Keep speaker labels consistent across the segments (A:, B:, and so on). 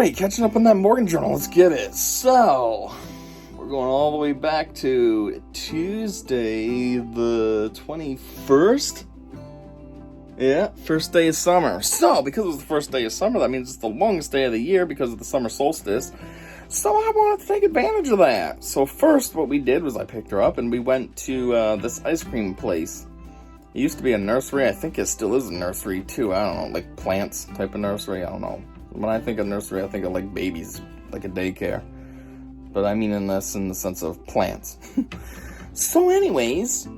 A: Alright, catching up on that Morgan Journal, let's get it. So, we're going all the way back to Tuesday the 21st. Yeah, first day of summer. So, because it was the first day of summer, that means it's the longest day of the year because of the summer solstice. So I wanted to take advantage of that. So first, what we did was I picked her up and we went to this ice cream place. It used to be a nursery. I think it still is a nursery too. I don't know, like plants type of nursery. I don't know. When I think of nursery, I think of like babies, like a daycare. But I mean in the sense of plants. So anyways,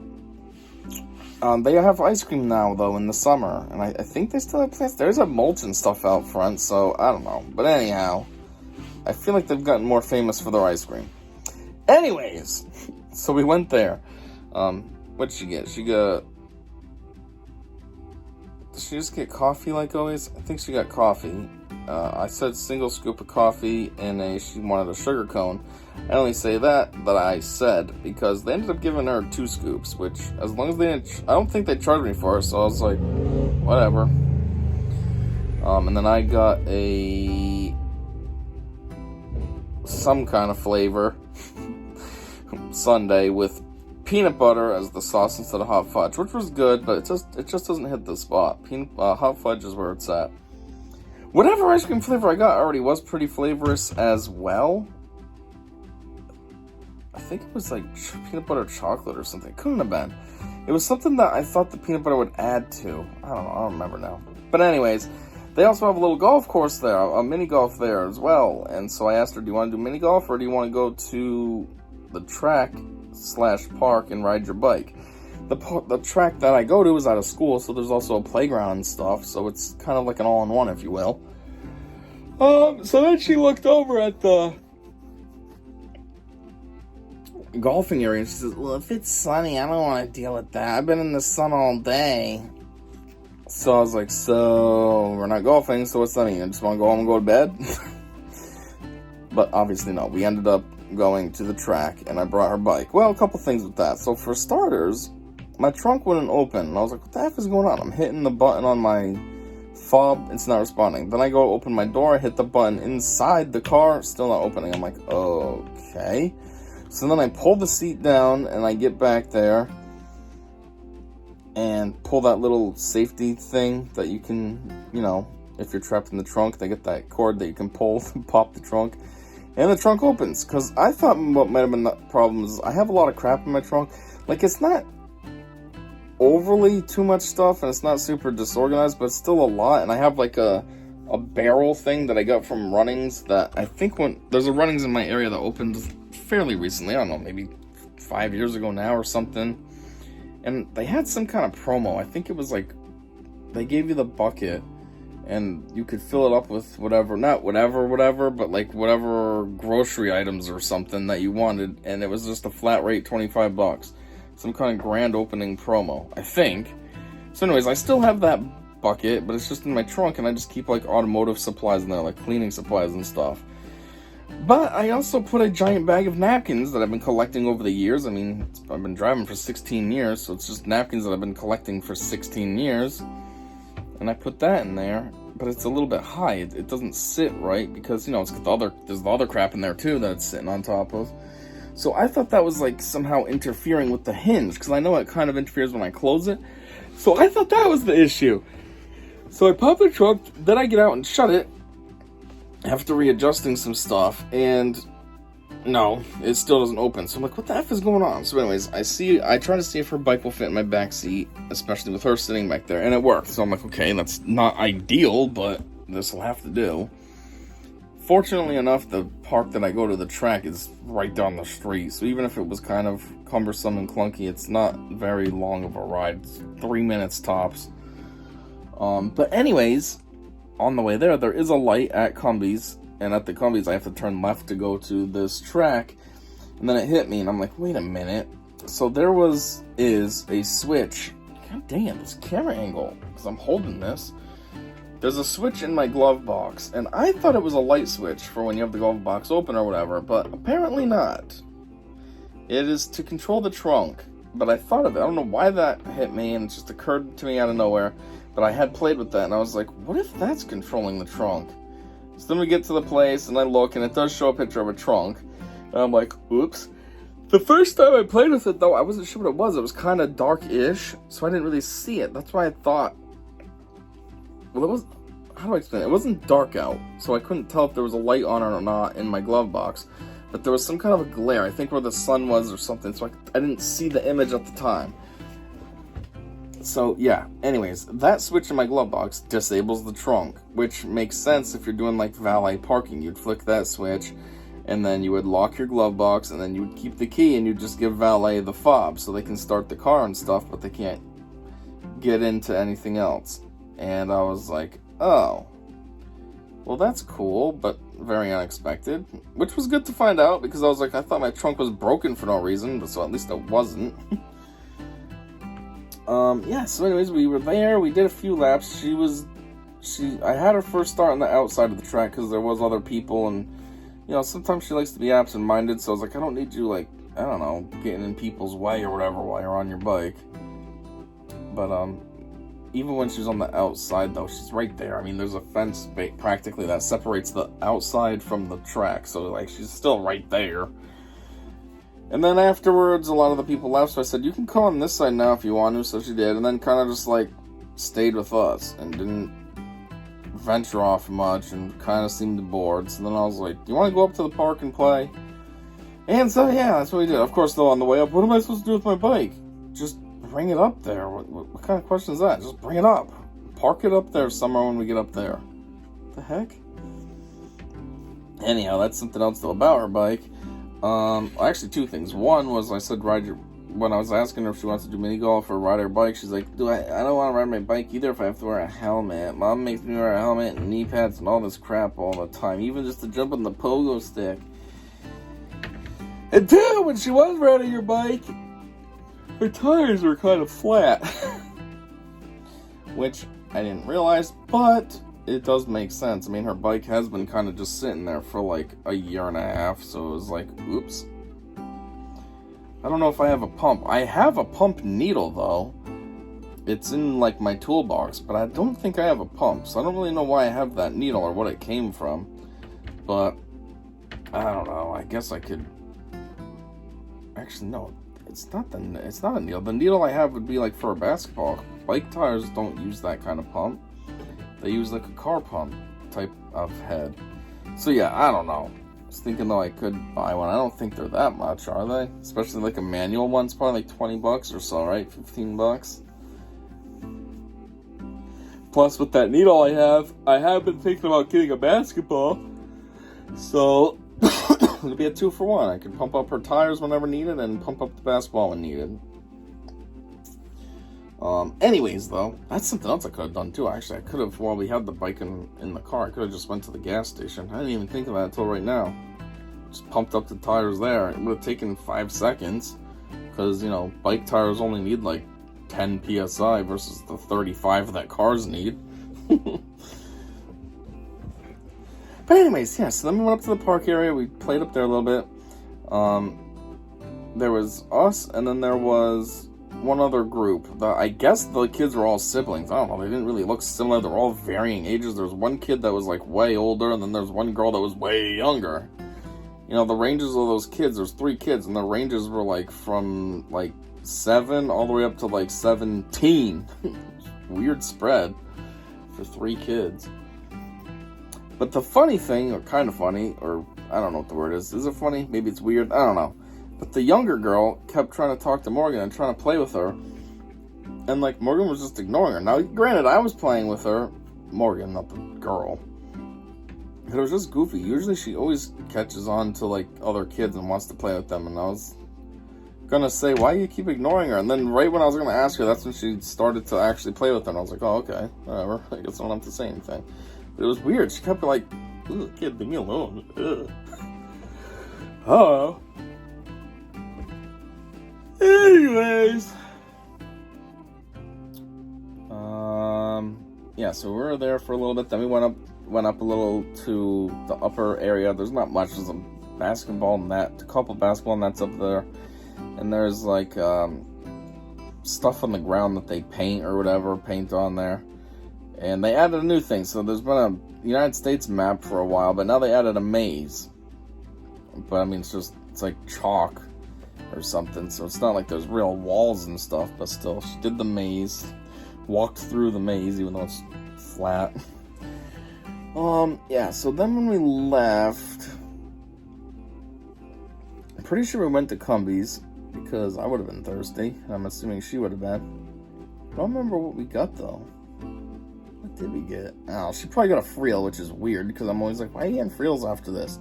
A: they have ice cream now though in the summer. And I think they still have plants. There's a mulch and stuff out front, so I don't know. But anyhow, I feel like they've gotten more famous for their ice cream. Anyways, so we went there. What did she get? Did she just get coffee like always? I think she got coffee. I said single scoop of coffee and she wanted a sugar cone. I only say that I said because they ended up giving her 2 scoops, which as long as they didn't, I don't think they charged me for it, so I was like, whatever. And then I got some kind of flavor sundae with peanut butter as the sauce instead of hot fudge, which was good, but it just doesn't hit the spot. Hot fudge is where it's at. Whatever ice cream flavor I got already was pretty flavorous as well. I think it was like peanut butter chocolate or something. It couldn't have been. It was something that I thought the peanut butter would add to. I don't know. I don't remember now. But anyways, they also have a little golf course there, a mini golf there as well. And so I asked her, do you want to do mini golf or do you want to go to the track/park and ride your bike? The track that I go to is out of school, so there's also a playground and stuff, so it's kind of like an all-in-one, if you will. So then she looked over at the golfing area and she says, well, if it's sunny, I don't want to deal with that. I've been in the sun all day. So I was like, so we're not golfing, so what's that mean? I just want to go home and go to bed? But obviously no. We ended up going to the track and I brought her bike. Well, a couple things with that. So for starters, my trunk wouldn't open. And I was like, what the F is going on? I'm hitting the button on my fob, it's not responding. Then I go open my door, I hit the button inside the car, still not opening. I'm like, okay. So then I pull the seat down and I get back there and pull that little safety thing that you can, if you're trapped in the trunk, they get that cord that you can pull to pop the trunk. And the trunk opens, because I thought what might have been the problem is I have a lot of crap in my trunk. Like, it's not overly too much stuff, and it's not super disorganized, but it's still a lot. And I have, like, a barrel thing that I got from Runnings that I think there's a Runnings in my area that opened fairly recently. I don't know, maybe 5 years ago now or something. And they had some kind of promo. I think it was, like, they gave you the bucket and you could fill it up with whatever, not whatever, but like whatever grocery items or something that you wanted, and it was just a flat rate, $25. Some kind of grand opening promo, I think. So anyways, I still have that bucket, but it's just in my trunk, and I just keep like automotive supplies in there, like cleaning supplies and stuff. But I also put a giant bag of napkins that I've been collecting over the years. I mean, I've been driving for 16 years, so it's just napkins that I've been collecting for 16 years. And I put that in there, but it's a little bit high. It doesn't sit right because, it's got there's the other crap in there too that it's sitting on top of. So I thought that was like somehow interfering with the hinge, because I know it kind of interferes when I close it. So I thought that was the issue. So I pop the trunk, then I get out and shut it after readjusting some stuff, and no, it still doesn't open. So I'm like, what the F is going on? So anyways, I try to see if her bike will fit in my back seat, especially with her sitting back there, and it worked. So I'm like, okay, that's not ideal, but this will have to do. Fortunately enough, the park that I go to, the track, is right down the street. So even if it was kind of cumbersome and clunky, it's not very long of a ride. It's 3 minutes tops. But anyways, on the way there is a light at Cumbies. And at the Cumbies, I have to turn left to go to this track. And then it hit me, and I'm like, wait a minute. So there is a switch. God damn, this camera angle, because I'm holding this. There's a switch in my glove box, and I thought it was a light switch for when you have the glove box open or whatever, but apparently not. It is to control the trunk, but I thought of it. I don't know why that hit me, and it just occurred to me out of nowhere. But I had played with that, and I was like, what if that's controlling the trunk? So then we get to the place, and I look, and it does show a picture of a trunk. And I'm like, oops. The first time I played with it, though, I wasn't sure what it was. It was kind of dark-ish, so I didn't really see it. That's why I thought... Well, it was... How do I explain it? It wasn't dark out, so I couldn't tell if there was a light on or not in my glove box. But there was some kind of a glare, I think where the sun was or something, so I didn't see the image at the time. So, yeah. Anyways, that switch in my glove box disables the trunk, which makes sense if you're doing, like, valet parking. You'd flick that switch, and then you would lock your glove box, and then you would keep the key, and you'd just give valet the fob so they can start the car and stuff, but they can't get into anything else. And I was like, oh, well, that's cool, but very unexpected, which was good to find out, because I was like, I thought my trunk was broken for no reason, but so at least it wasn't. Yeah, so anyways, we were there, we did a few laps. I had her first start on the outside of the track, because there was other people, and, you know, sometimes she likes to be absent-minded, so I was like, I don't need you, like, I don't know, getting in people's way or whatever while you're on your bike. But, even when she's on the outside, though, she's right there. I mean, there's a fence practically that separates the outside from the track, so, like, she's still right there. And then afterwards, a lot of the people left, so I said, you can come on this side now if you want to, so she did, and then kind of just, like, stayed with us, and didn't venture off much, and kind of seemed bored. So then I was like, do you want to go up to the park and play? And so, yeah, that's what we did. Of course, though, on the way up, what am I supposed to do with my bike? Just bring it up there. What kind of question is that? Just bring it up. Park it up there somewhere when we get up there. What the heck? Anyhow, that's something else, though, about her bike. Actually, two things. One was I said when I was asking her if she wants to do mini golf or ride her bike, she's like, I don't want to ride my bike either if I have to wear a helmet. Mom makes me wear a helmet and knee pads and all this crap all the time, even just to jump on the pogo stick. And two, when she was riding your bike, her tires were kind of flat. Which I didn't realize, but it does make sense. I mean, her bike has been kind of just sitting there for like a year and a half, so it was like, oops. I don't know if I have a pump. I have a pump needle, though. It's in, like, my toolbox, but I don't think I have a pump, so I don't really know why I have that needle or what it came from. But, I don't know. I guess I could... Actually, no. It's not a needle. The needle I have would be, like, for a basketball. Bike tires don't use that kind of pump. They use, like, a car pump type of head. So, yeah, I don't know. I was thinking, though, I could buy one. I don't think they're that much, are they? Especially, like, a manual one's probably, like, $20 or so, right? $15. Plus, with that needle I have been thinking about getting a basketball. So, it'll be a 2-for-1. I could pump up her tires whenever needed and pump up the basketball when needed. Anyways, though, that's something else I could have done, too. Actually, I could have, while we had the bike in the car, I could have just went to the gas station. I didn't even think of that until right now. Just pumped up the tires there. It would have taken 5 seconds. Because, you know, bike tires only need, like, 10 PSI versus the 35 that cars need. But anyways, yeah, so then we went up to the park area. We played up there a little bit. There was us, and then there was one other group. I guess the kids were all siblings. I don't know, they didn't really look similar. They were all varying ages. There was one kid that was, like, way older, and then there's one girl that was way younger. You know, the ranges of those kids, there's 3 kids, and the ranges were, like, from, like, 7 all the way up to, like, 17. Weird spread for 3 kids. But the funny thing, or kind of funny, or I don't know what the word is. Is it funny? Maybe it's weird. I don't know. But the younger girl kept trying to talk to Morgan and trying to play with her. And, like, Morgan was just ignoring her. Now, granted, I was playing with her. Morgan, not the girl. But it was just goofy. Usually she always catches on to, like, other kids and wants to play with them. And I was gonna say, why do you keep ignoring her? And then right when I was gonna ask her, that's when she started to actually play with her. And I was like, oh, okay, whatever. I guess I don't have to say anything. But it was weird. She kept like, kid, leave me alone. Oh. Anyways. Yeah, so we were there for a little bit. Then we went up a little to the upper area. There's not much. There's a basketball net, a couple basketball nets up there. And there's like stuff on the ground that they paint or whatever, paint on there. And they added a new thing. So there's been a United States map for a while, but now they added a maze. But I mean, it's like chalk or something, so it's not like there's real walls and stuff, but still, she did the maze, walked through the maze, even though it's flat. Yeah, so then when we left, I'm pretty sure we went to Cumbies, because I would have been thirsty, and I'm assuming she would have been. I don't remember what we got, though. What did we get? Oh, she probably got a Freel, which is weird, because I'm always like, why are you getting Freels after this?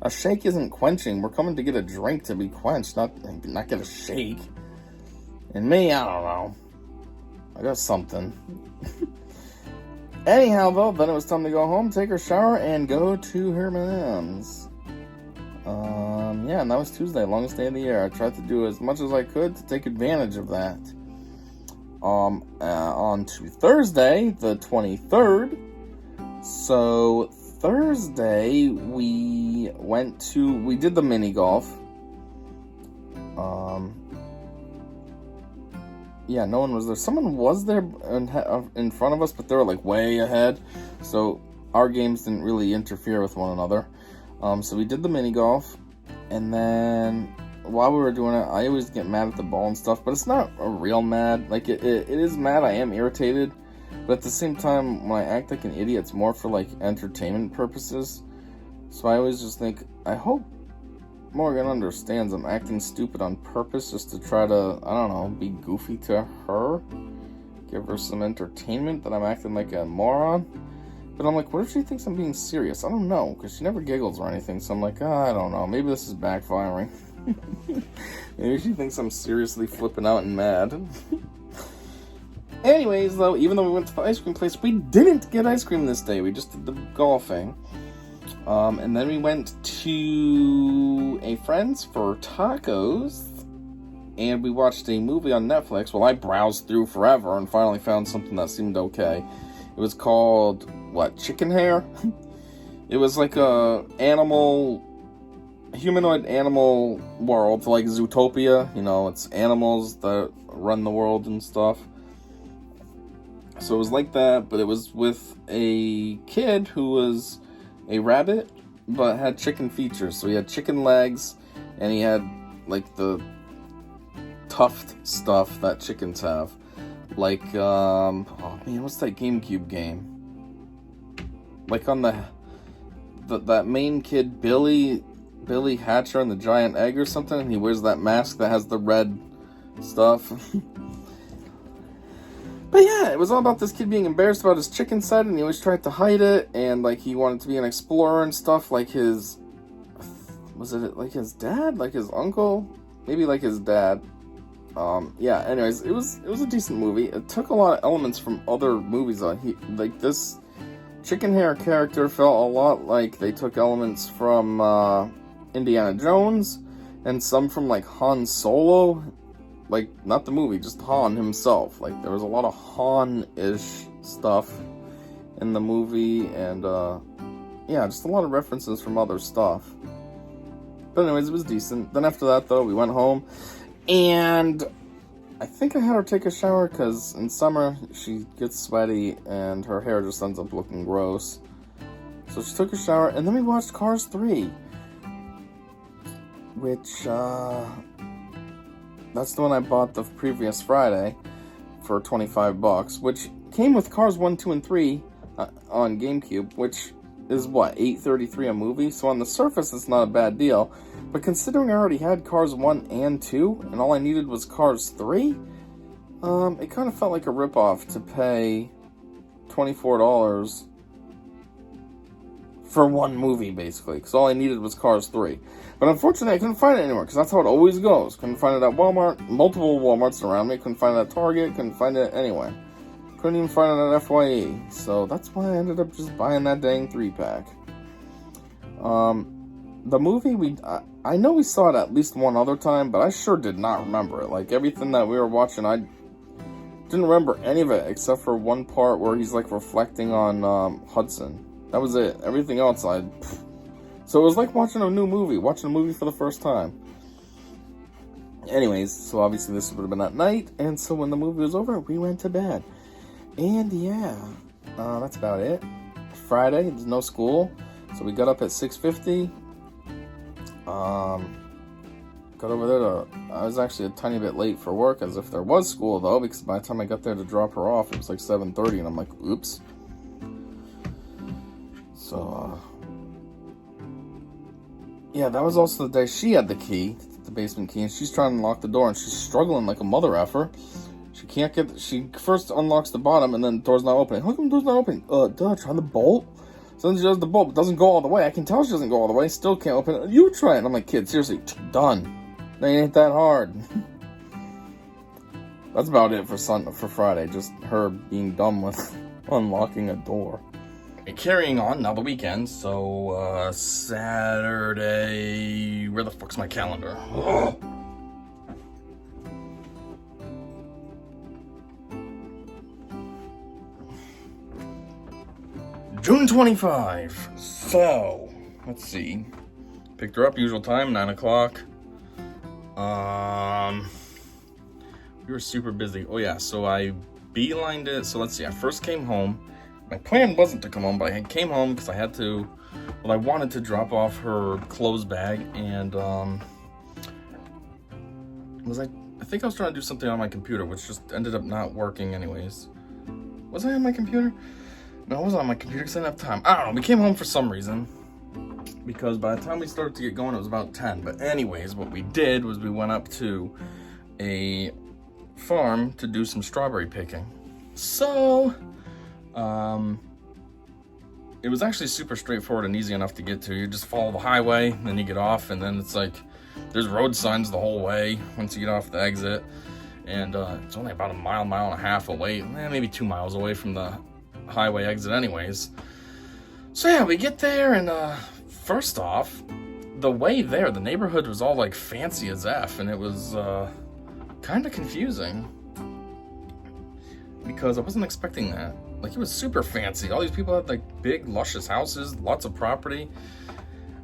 A: A shake isn't quenching. We're coming to get a drink to be quenched, not get a shake. And me, I don't know. I got something. Anyhow, though, then it was time to go home, take her shower, and go to her mom's. Yeah, and that was Tuesday, longest day of the year. I tried to do as much as I could to take advantage of that. On to Thursday, the 23rd. So Thursday, we did the mini golf. Yeah, no one was there. Someone was there in front of us, but they were like way ahead. So our games didn't really interfere with one another. So we did the mini golf. And then while we were doing it, I always get mad at the ball and stuff, but it's not a real mad. Like, it is mad. I am irritated. But at the same time, when I act like an idiot, it's more for, like, entertainment purposes. So I always just think, I hope Morgan understands I'm acting stupid on purpose just to try to, I don't know, be goofy to her. Give her some entertainment that I'm acting like a moron. But I'm like, what if she thinks I'm being serious? I don't know, because she never giggles or anything. So I'm like, I don't know. Maybe this is backfiring. Maybe she thinks I'm seriously flipping out and mad. Anyways, though, even though we went to the ice cream place, we didn't get ice cream this day. We just did the golfing. And then we went to a friend's for tacos. And we watched a movie on Netflix. Well, I browsed through forever and finally found something that seemed okay. It was called, Chicken Hair? It was like a humanoid animal world, like Zootopia. You know, it's animals that run the world and stuff. So it was like that, but it was with a kid who was a rabbit, but had chicken features. So he had chicken legs, and he had, like, the tuft stuff that chickens have. Like, what's that GameCube game? Like on that main kid, Billy Hatcher and the Giant Egg or something, and he wears that mask that has the red stuff. But yeah, it was all about this kid being embarrassed about his chicken side, and he always tried to hide it, and like he wanted to be an explorer and stuff, like was it like his dad? Like his uncle? Maybe like his dad. Yeah, anyways, it was a decent movie. It took a lot of elements from other movies. Like this Chicken Hair character felt a lot like they took elements from Indiana Jones, and some from like Han Solo. Like, not the movie, just Han himself. Like, there was a lot of Han-ish stuff in the movie, and, yeah, just a lot of references from other stuff. But anyways, it was decent. Then after that, though, we went home, and I think I had her take a shower, because in summer, she gets sweaty, and her hair just ends up looking gross. So she took a shower, and then we watched Cars 3, which, that's the one I bought the previous Friday for $25, which came with Cars 1, 2, and 3 on GameCube, which is, $8.33 a movie? So on the surface, it's not a bad deal. But considering I already had Cars 1 and 2, and all I needed was Cars 3, it kind of felt like a ripoff to pay $24 for one movie, basically, because all I needed was Cars 3. But unfortunately, I couldn't find it anywhere, because that's how it always goes. Couldn't find it at Walmart, multiple Walmarts around me, couldn't find it at Target, couldn't find it anywhere. Couldn't even find it at FYE, so that's why I ended up just buying that dang 3-pack. The movie, I know we saw it at least one other time, but I sure did not remember it. Like, everything that we were watching, I didn't remember any of it, except for one part where he's, like, reflecting on Hudson. That was it. Everything else, So it was like watching a movie for the first time. Anyways, so obviously this would have been at night, and so when the movie was over, we went to bed. And yeah, That's about it. Friday, there's no school, so we got up at 6:50. Got over there I was actually a tiny bit late for work, as if there was school though, because by the time I got there to drop her off, it was like 7:30, and I'm like, oops. So, yeah, that was also the day she had the key, the basement key, and she's trying to unlock the door, and she's struggling like a mother effer. She first unlocks the bottom, and then the door's not opening. How come the door's not opening? Try the bolt. So then she does the bolt, but doesn't go all the way. I can tell she doesn't go all the way, still can't open it. You try it. And I'm like, kid, seriously, done. It ain't that hard. That's about it for Friday, just her being dumb with unlocking a door. Carrying on, now the weekend, so, Saturday, where the fuck's my calendar? Ugh. June 25, so, let's see, picked her up, usual time, 9 o'clock, we were super busy. Oh yeah, so I beelined it, so let's see, I first came home. My plan wasn't to come home, but I came home because I wanted to drop off her clothes bag, and I think I was trying to do something on my computer, which just ended up not working anyways. Was I on my computer? No, I wasn't on my computer because I didn't have time. I don't know, we came home for some reason, because by the time we started to get going, it was about 10. But anyways, what we did was we went up to a farm to do some strawberry picking. So, it was actually super straightforward and easy enough to get to. You just follow the highway, and then you get off, and then it's like, there's road signs the whole way once you get off the exit. And it's only about a mile and a half away, maybe 2 miles away from the highway exit anyways. So yeah, we get there, and first off, the way there, the neighborhood was all like fancy as F, and it was kind of confusing because I wasn't expecting that. Like, it was super fancy. All these people had like big luscious houses, lots of property.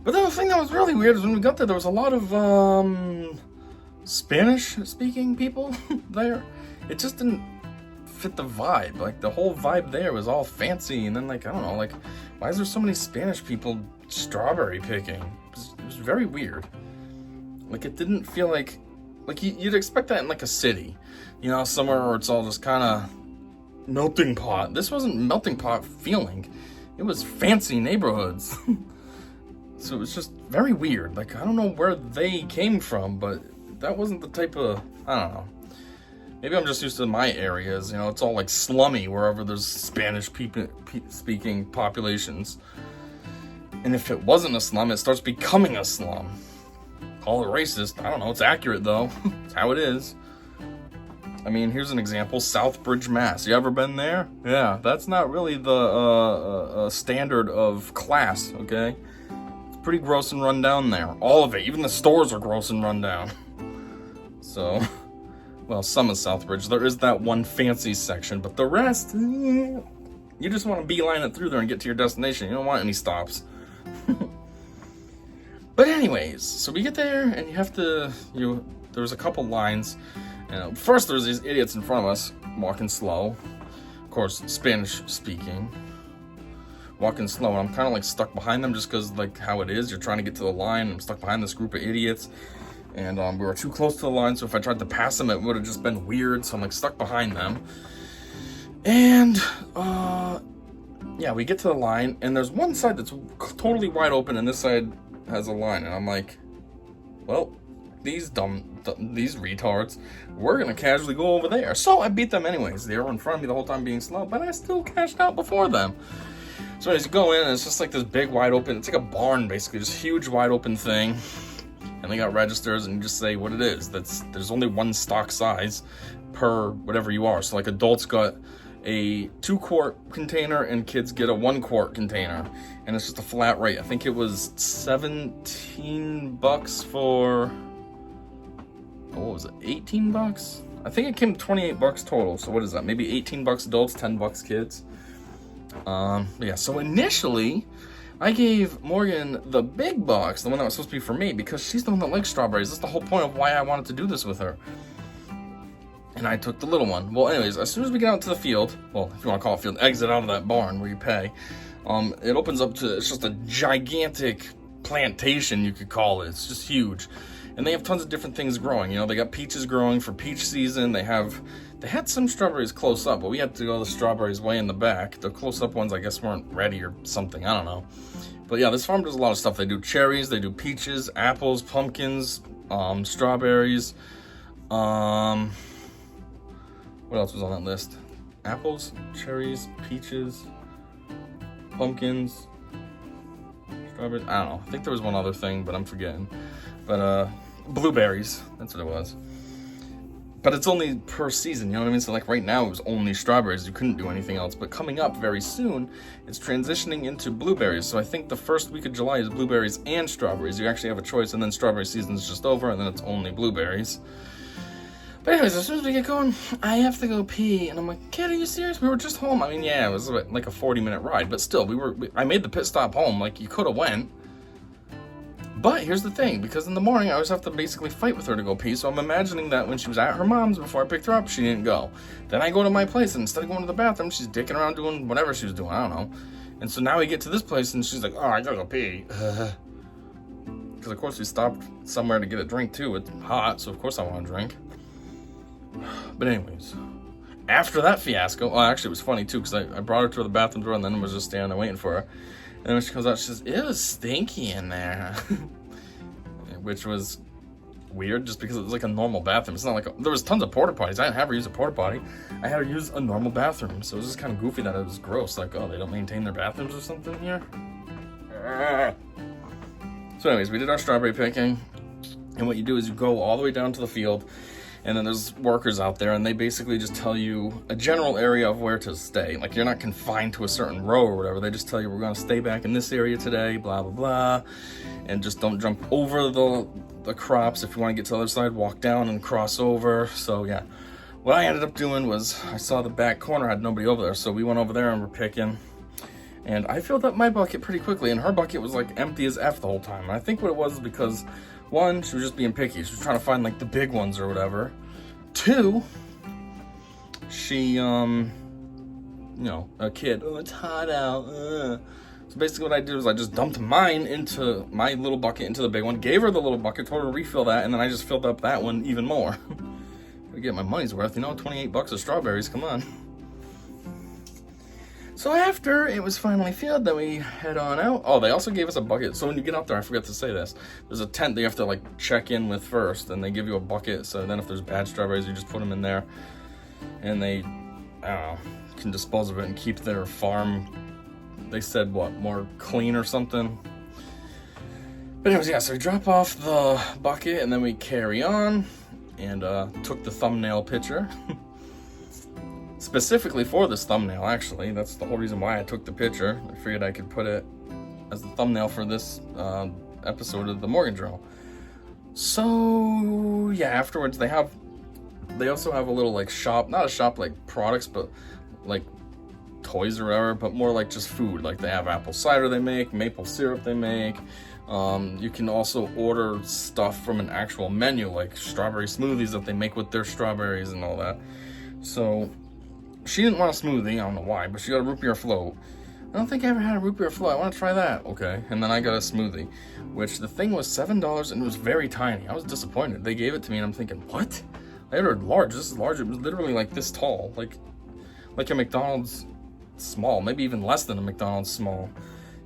A: But then the thing that was really weird is when we got there was a lot of Spanish speaking people there. It just didn't fit the vibe. Like, the whole vibe there was all fancy, and then, like, I don't know, like, why is there so many Spanish people strawberry picking? It was very weird. Like, it didn't feel like you'd expect that in like a city, you know, somewhere where it's all just kind of melting pot. This wasn't melting pot feeling. It was fancy neighborhoods. So it was just very weird. Like, I don't know where they came from, but that wasn't the type of, I don't know. Maybe I'm just used to my areas, you know, it's all like slummy wherever there's Spanish speaking populations. And if it wasn't a slum, it starts becoming a slum. Call it racist. I don't know, it's accurate though. It's how it is. I mean, here's an example, Southbridge, Mass. You ever been there? Yeah, that's not really the standard of class, okay? It's pretty gross and run down there. All of it, even the stores are gross and run down. So, well, some of Southbridge. There is that one fancy section, but the rest, you just want to beeline it through there and get to your destination. You don't want any stops. But anyways, so we get there, and you have to, there's a couple lines. First, there's these idiots in front of us, walking slow. Of course, Spanish speaking. Walking slow, and I'm kind of like stuck behind them just because, like, how it is. You're trying to get to the line, and I'm stuck behind this group of idiots. And we were too close to the line, so if I tried to pass them, it would have just been weird. So I'm like stuck behind them. And yeah, we get to the line, and there's one side that's totally wide open, and this side has a line. And I'm like, well, these retards, we're gonna casually go over there. So I beat them anyways. They were in front of me the whole time being slow, but I still cashed out before them. So as you go in, it's just like this big wide open, it's like a barn basically, just huge wide open thing. And they got registers, and you just say what it is. There's only one stock size per whatever you are. So like adults got a 2-quart container and kids get a 1-quart container. And it's just a flat rate. I think it was $17 for, what was it, 18 bucks? I think it came to 28 bucks total. So what is that? Maybe 18 bucks adults, 10 bucks kids. Yeah, so initially I gave Morgan the big box, the one that was supposed to be for me, because she's the one that likes strawberries. That's the whole point of why I wanted to do this with her. And and I took the little one. Well, anyways, as soon as we get out to the field, well, if you want to call it field, exit out of that barn where you pay, it opens up to, it's just a gigantic plantation, you could call it. It's just huge. And they have tons of different things growing. You know, they got peaches growing for peach season. They had some strawberries close up, but we had to go the strawberries way in the back. The close up ones, I guess, weren't ready or something. I don't know. But yeah, this farm does a lot of stuff. They do cherries, they do peaches, apples, pumpkins, strawberries. What else was on that list? Apples, cherries, peaches, pumpkins, strawberries. I don't know. I think there was one other thing, but I'm forgetting. But blueberries, that's what it was. But it's only per season, you know what I mean? So like right now it was only strawberries, you couldn't do anything else. But coming up very soon, it's transitioning into blueberries. So I think the first week of July is blueberries and strawberries. You actually have a choice, and then strawberry season's just over, and then it's only blueberries. But anyways, as soon as we get going, I have to go pee. And I'm like, kid, are you serious? We were just home. I mean, yeah, it was like a 40-minute ride, but still, I made the pit stop home. Like, you could have went. But here's the thing, because in the morning I always have to basically fight with her to go pee, so I'm imagining that when she was at her mom's before I picked her up, she didn't go. Then I go to my place, and instead of going to the bathroom, she's dicking around doing whatever she was doing, I don't know. And so now we get to this place, and she's like, oh, I gotta go pee. Because of course we stopped somewhere to get a drink too. It's hot, so of course I want a drink. But anyways, after that fiasco, well, actually it was funny too, because I brought her to the bathroom door, and then was just standing there waiting for her. And then when she comes out, she says, it was stinky in there. Which was weird, just because it was like a normal bathroom. It's not like, there was tons of porta potties. I didn't have her use a porta potty. I had her use a normal bathroom. So it was just kind of goofy that it was gross. Like, oh, they don't maintain their bathrooms or something here? So anyways, we did our strawberry picking. And what you do is you go all the way down to the field. And then there's workers out there, and they basically just tell you a general area of where to stay. Like, you're not confined to a certain row or whatever. They just tell you, we're going to stay back in this area today, blah, blah, blah. And just don't jump over the crops. If you want to get to the other side, walk down and cross over. So, yeah. What I ended up doing was, I saw the back corner had nobody over there, so we went over there and we're picking. And I filled up my bucket pretty quickly, and her bucket was, like, empty as F the whole time. And I think what it was because... one, she was just being picky. She was trying to find, like, the big ones or whatever. Two, she, you know, a kid. Oh, it's hot out. So basically what I did was I just dumped mine into my little bucket into the big one, gave her the little bucket, told her to refill that, and then I just filled up that one even more. Gotta get my money's worth, you know, 28 bucks of strawberries, come on. So after it was finally filled, then we head on out. Oh, they also gave us a bucket. So when you get up there, I forgot to say this. There's a tent that you have to, like, check in with first, and they give you a bucket. So then if there's bad strawberries, you just put them in there. And they, I don't know, can dispose of it and keep their farm, they said, what, more clean or something? But anyways, yeah, so we drop off the bucket, and then we carry on, and took the thumbnail picture. Specifically for this thumbnail, actually. That's the whole reason why I took the picture. I figured I could put it as the thumbnail for this episode of the Morgan Drill. So, yeah, afterwards they also have a little, like, shop, not a shop like products, but like toys or whatever, but more like just food. Like, they have apple cider they make, maple syrup they make. You can also order stuff from an actual menu, like strawberry smoothies that they make with their strawberries and all that. So she didn't want a smoothie, I don't know why, but she got a root beer float. I don't think I ever had a root beer float, I want to try that. Okay, and then I got a smoothie, which the thing was $7 and it was very tiny. I was disappointed. They gave it to me and I'm thinking, what? I ordered large, this is large. It was literally like this tall, like a McDonald's small, maybe even less than a McDonald's small.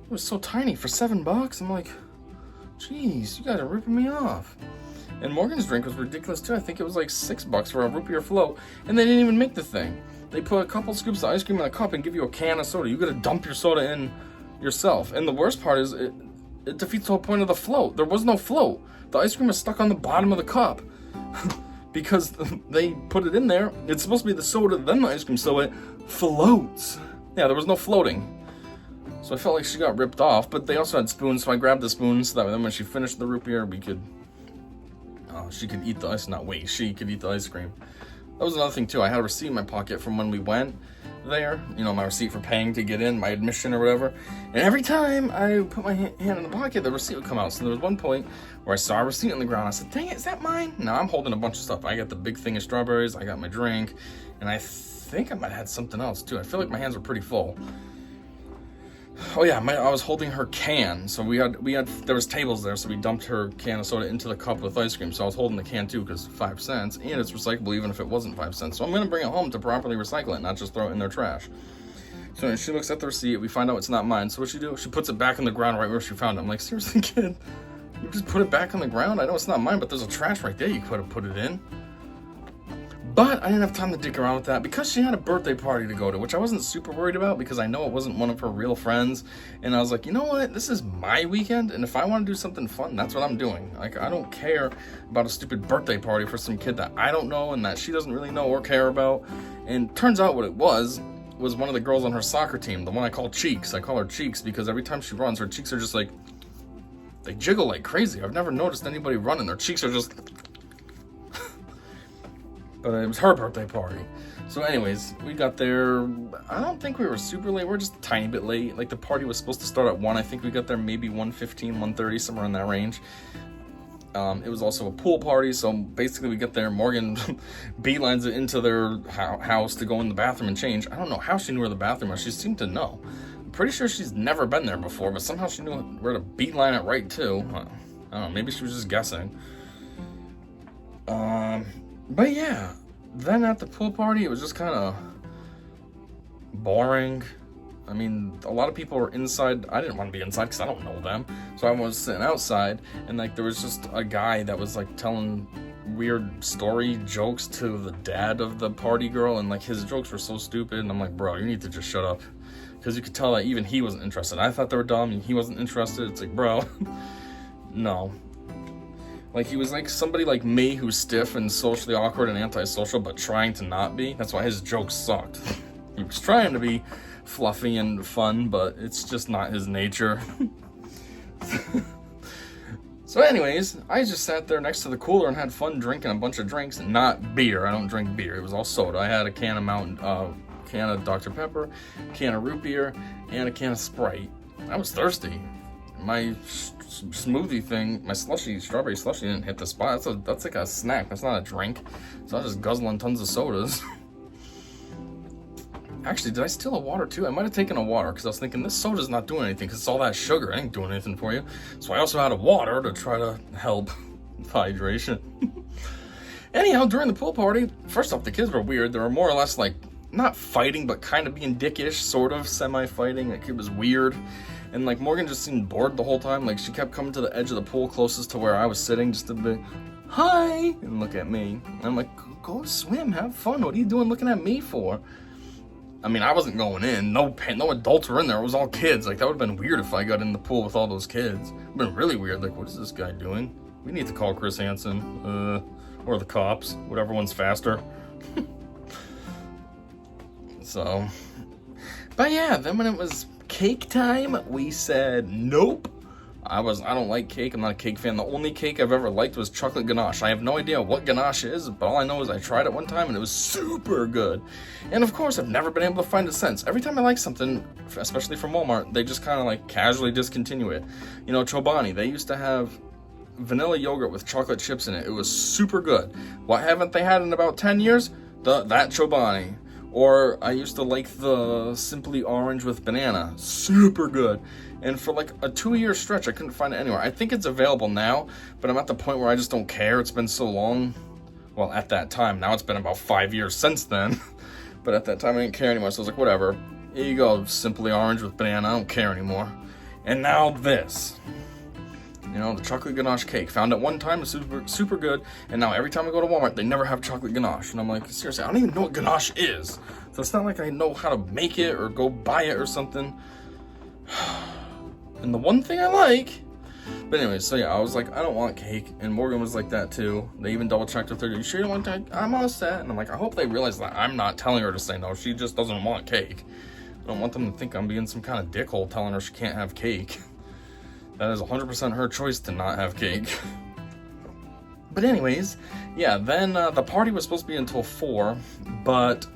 A: It was so tiny for $7. I'm like, jeez, you guys are ripping me off. And Morgan's drink was ridiculous too. I think it was like $6 for a root beer float, and they didn't even make the thing. They put a couple scoops of ice cream in a cup and give you a can of soda. You gotta dump your soda in yourself. And the worst part is it defeats the whole point of the float. There was no float. The ice cream was stuck on the bottom of the cup because they put it in there. It's supposed to be the soda, then the ice cream, so it floats. Yeah, there was no floating. So I felt like she got ripped off, but they also had spoons, so I grabbed the spoons so that then when she finished the root beer, we could, she could eat the ice, she could eat the ice cream. That was another thing too. I had a receipt in my pocket from when we went. there, you know, my receipt for paying to get in, my admission or whatever. And every time I put my hand in the pocket, the receipt would come out. So there was one point where I saw a receipt on the ground. I said, dang it, is that mine? No, I'm holding a bunch of stuff. I got the big thing of strawberries, I got my drink, and I think I might have had something else too. I feel like my hands were pretty full. Oh yeah, I was holding her can. So there was tables there, so we dumped her can of soda into the cup with ice cream. So I was holding the can too, because 5 cents, and it's recyclable even if it wasn't 5 cents. So I'm gonna bring it home to properly recycle it, not just throw it in their trash. So when she looks at the receipt, we find out it's not mine. So what she do? She puts it back on the ground right where she found it. I'm like, seriously, kid, you just put it back on the ground? I know it's not mine, but there's a trash right there you could have put it in. But I didn't have time to dick around with that because she had a birthday party to go to, which I wasn't super worried about because I know it wasn't one of her real friends. And I was like, you know what? This is my weekend, and if I want to do something fun, that's what I'm doing. Like, I don't care about a stupid birthday party for some kid that I don't know and that she doesn't really know or care about. And turns out what it was one of the girls on her soccer team, the one I call Cheeks. I call her Cheeks because every time she runs, her cheeks are just like, they jiggle like crazy. I've never noticed anybody running. Their cheeks are just... But it was her birthday party. So anyways, we got there. I don't think we were super late. We're just a tiny bit late. Like, the party was supposed to start at 1. I think we got there maybe 1:15, 1:30, somewhere in that range. It was also a pool party. So basically we get there. Morgan beelines it into their house to go in the bathroom and change. I don't know how she knew where the bathroom was. She seemed to know. I'm pretty sure she's never been there before, but somehow she knew where to beeline it right to. I don't know. Maybe she was just guessing. But yeah, then at the pool party, it was just kind of boring. I mean, a lot of people were inside. I didn't want to be inside because I don't know them. So I was sitting outside, and like there was just a guy that was like telling weird story jokes to the dad of the party girl, and like his jokes were so stupid, and I'm like, bro, you need to just shut up. Because you could tell that even he wasn't interested. I thought they were dumb, and he wasn't interested. It's like, bro, no. Like, he was like somebody like me who's stiff and socially awkward and antisocial, but trying to not be. That's why his jokes sucked. He was trying to be fluffy and fun, but it's just not his nature. So anyways, I just sat there next to the cooler and had fun drinking a bunch of drinks, not beer. I don't drink beer. It was all soda. I had a can of Dr. Pepper, a can of root beer, and a can of Sprite. I was thirsty. My smoothie thing, my strawberry slushy didn't hit the spot. That's like a snack. That's not a drink. So I was just guzzling tons of sodas. Actually, did I steal a water too? I might have taken a water because I was thinking this soda's not doing anything because it's all that sugar. It ain't doing anything for you. So I also had a water to try to help with hydration. Anyhow, during the pool party, first off, the kids were weird. They were more or less like, not fighting, but kind of being dickish, sort of semi-fighting. Like, it was weird. And like Morgan just seemed bored the whole time. Like, she kept coming to the edge of the pool closest to where I was sitting just to be, hi, and look at me. And I'm like, go swim, have fun. What are you doing looking at me for? I mean, I wasn't going in. No adults were in there. It was all kids. Like, that would have been weird if I got in the pool with all those kids. It would have been really weird. Like, what is this guy doing? We need to call Chris Hansen, or the cops, whatever one's faster. So, but yeah, then when it was cake time, we said nope. I don't like cake. I'm not a cake fan. The only cake I've ever liked was chocolate ganache. I have no idea what ganache is, but all I know is I tried it one time and it was super good. And of course, I've never been able to find it since. Every time I like something, especially from Walmart, they just kind of like casually discontinue it. You know, Chobani, they used to have vanilla yogurt with chocolate chips in it. It was super good. What haven't they had in about 10 years? That Chobani. Or I used to like the Simply Orange with banana. Super good. And for like a 2-year stretch, I couldn't find it anywhere. I think it's available now, but I'm at the point where I just don't care. It's been so long. Well, at that time. Now it's been about 5 years since then. But at that time, I didn't care anymore. So I was like, whatever. Here you go, Simply Orange with banana. I don't care anymore. And now this. You know, the chocolate ganache cake. Found it one time, it's super good. And now every time I go to Walmart, they never have chocolate ganache. And I'm like, seriously, I don't even know what ganache is. So it's not like I know how to make it or go buy it or something. And the one thing I like. But anyways, so yeah, I was like, I don't want cake. And Morgan was like that too. They even double checked with her. You sure you don't want cake? I'm all set. And I'm like, I hope they realize that I'm not telling her to say no. She just doesn't want cake. I don't want them to think I'm being some kind of dickhole telling her she can't have cake. That is 100% her choice to not have cake. But anyways, yeah, then the party was supposed to be until 4, but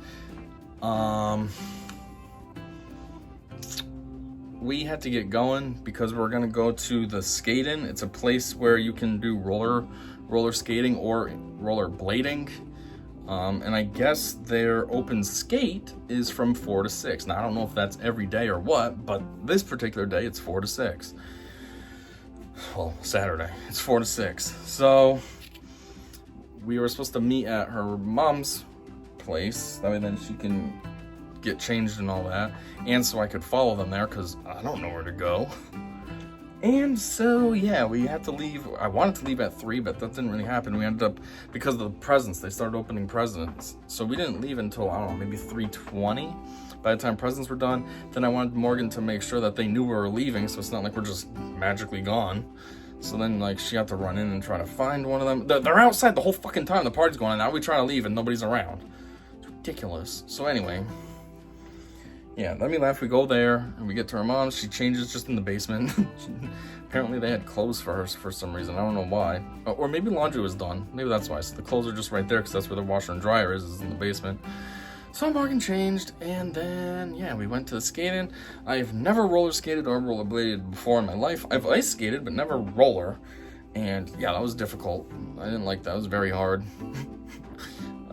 A: we had to get going because we're gonna go to the skating. It's a place where you can do roller skating or roller blading. And I guess their open skate is from 4 to 6. Now, I don't know if that's every day or what, but this particular day, it's 4 to 6. Well, Saturday, it's 4 to 6. So, we were supposed to meet at her mom's place. That way then she can get changed and all that. And so I could follow them there, because I don't know where to go. And so, yeah, we had to leave. I wanted to leave at 3, but that didn't really happen. We ended up, because of the presents, they started opening presents. So we didn't leave until, I don't know, maybe 3:20. By the time presents were done, then I wanted Morgan to make sure that they knew we were leaving, so it's not like we're just magically gone. So then, like, she had to run in and try to find one of them. They're outside the whole fucking time. The party's going on. Now we try to leave and nobody's around. It's ridiculous. So anyway, yeah, let me laugh. We go there and we get to her mom's. She changes just in the basement. Apparently they had clothes for her for some reason. I don't know why. Or maybe laundry was done. Maybe that's why. So the clothes are just right there because that's where the washer and dryer is in the basement. So Morgan changed, and then, yeah, we went to the skating. I've never roller skated or rollerbladed before in my life. I've ice skated, but never roller. And yeah, that was difficult. I didn't like that. It was very hard.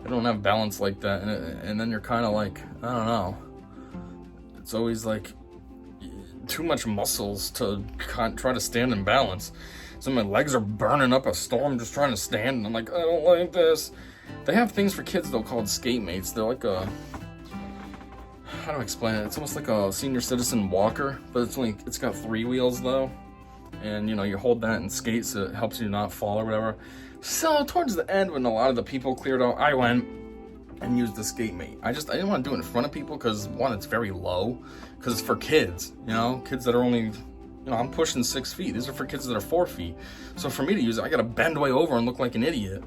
A: I don't have balance like that. And then you're kind of like, I don't know. It's always like too much muscles to try to stand in balance. So my legs are burning up a storm just trying to stand, and I'm like, I don't like this. They have things for kids though called skate mates. They're like a, how do I explain it? It's almost like a senior citizen walker, but it's got 3 wheels though. And you know, you hold that and skate so it helps you not fall or whatever. So towards the end, when a lot of the people cleared out, I went and used the skate mate. I didn't want to do it in front of people because, one, it's very low, because it's for kids, you know, kids that are only, you know, I'm pushing 6 feet. These are for kids that are 4 feet. So for me to use it, I gotta bend way over and look like an idiot.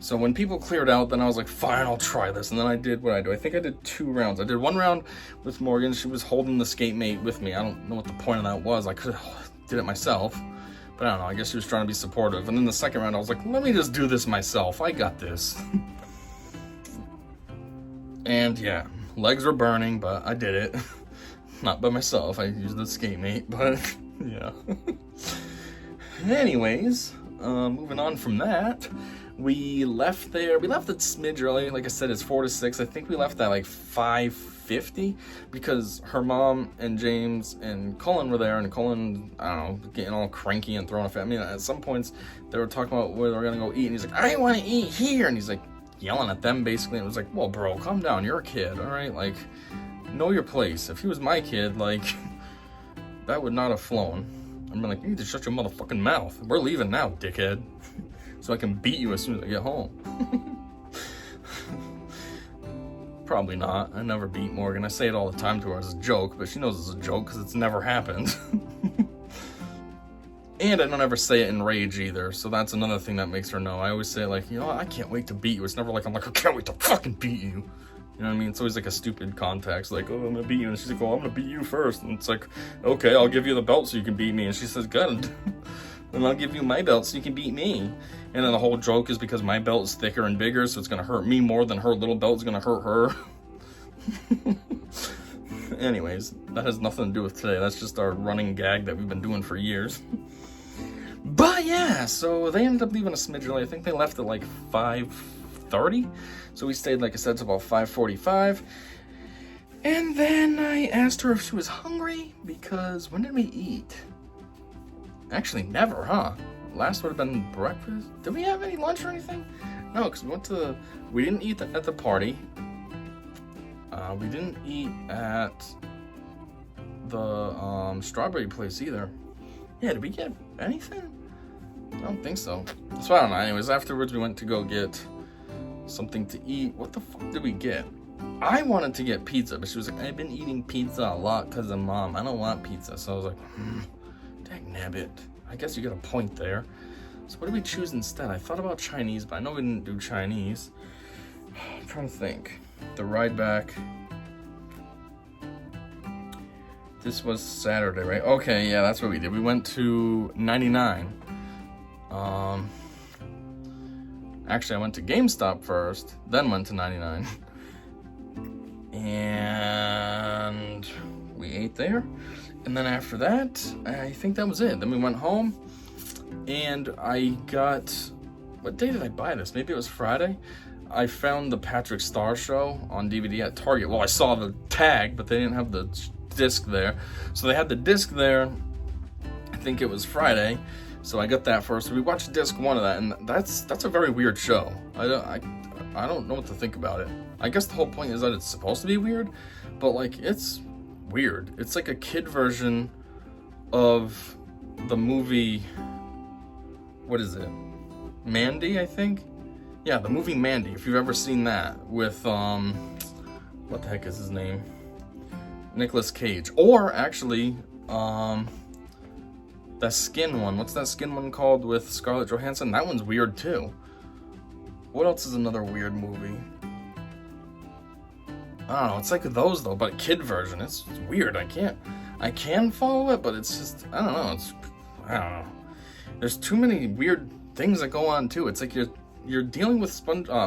A: So when people cleared out, then I was like, fine, I'll try this. And then I did what I do. I think I did 2 rounds. I did 1 round with Morgan. She was holding the skate mate with me. I don't know what the point of that was. I could have did it myself, but I don't know. I guess she was trying to be supportive. And then the second round, I was like, let me just do this myself. I got this. And yeah, legs were burning, but I did it. Not by myself. I used the skate mate, but yeah. Anyways, moving on from that, we left there. We left a smidge early. Like I said, it's 4 to 6. I think we left at like 5:50 because her mom and James and Cullen were there, and Cullen, I don't know, getting all cranky and throwing a fit. I mean, at some points they were talking about where they were gonna go eat, and he's like, I want to eat here, and he's like yelling at them basically, and it was like, well, bro, calm down. You're a kid, all right? Like, know your place. If he was my kid, like, that would not have flown. I'm like, you need to shut your motherfucking mouth. We're leaving now, dickhead. So I can beat you as soon as I get home. Probably not. I never beat Morgan. I say it all the time to her as a joke, but she knows it's a joke because it's never happened. And I don't ever say it in rage either, so that's another thing that makes her know. I always say, like, you know, I can't wait to beat you. It's never like, I'm like, I can't wait to fucking beat you. You know what I mean? It's always like a stupid context, like, oh, I'm gonna beat you. And she's like, well, I'm gonna beat you first. And it's like, okay, I'll give you the belt so you can beat me. And she says, good. And I'll give you my belt so you can beat me. And then the whole joke is because my belt is thicker and bigger, so it's gonna hurt me more than her little belt is gonna hurt her. Anyways, that has nothing to do with today. That's just our running gag that we've been doing for years. But yeah, so they ended up leaving a smidge early. I think they left at like 5:30. So we stayed, like I said, till about 5:45. And then I asked her if she was hungry, because when did we eat? Actually, never, huh? Last would have been breakfast. Did we have any lunch or anything? No, because we didn't eat at the party. We didn't eat at the strawberry place either. Yeah, did we get anything? I don't think so. So I don't know. Anyways, afterwards we went to go get something to eat. What the fuck did we get? I wanted to get pizza, but she was like, I've been eating pizza a lot because of Mom. I don't want pizza. So I was like, dagnabbit. I guess you got a point there. So what did we choose instead? I thought about Chinese, but I know we didn't do Chinese. I'm trying to think. The ride back. This was Saturday, right? Okay, yeah, that's what we did. We went to 99. Actually, I went to GameStop first, then went to 99. And we ate there. And then after that, I think that was it. Then we went home, and I got, what day did I buy this? Maybe it was Friday. I found the Patrick Star Show on DVD at Target. Well, I saw the tag, but they didn't have the disc there. So they had the disc there. I think it was Friday. So I got that first. We watched disc 1 of that, and that's a very weird show. I don't know what to think about it. I guess the whole point is that it's supposed to be weird, but like, it's weird. It's like a kid version of the movie, what is it? Mandy, I think? Yeah, the movie Mandy, if you've ever seen that, with, what the heck is his name? Nicolas Cage. Or, actually, that skin one. What's that skin one called with Scarlett Johansson? That one's weird, too. What else is another weird movie? I don't know, it's like those, though, but a kid version. It's weird, I can follow it, but it's just, I don't know. There's too many weird things that go on, too. It's like you're dealing with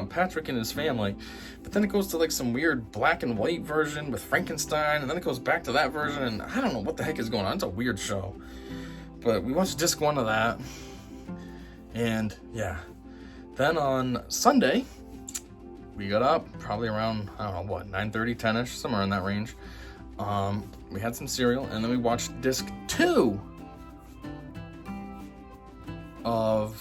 A: Patrick and his family, but then it goes to like some weird black and white version with Frankenstein, and then it goes back to that version, and I don't know what the heck is going on. It's a weird show. But we watched disc 1 of that, and yeah. Then on Sunday, we got up probably around, I don't know, what, 9:30, 10-ish, somewhere in that range. We had some cereal, and then we watched disc 2 of,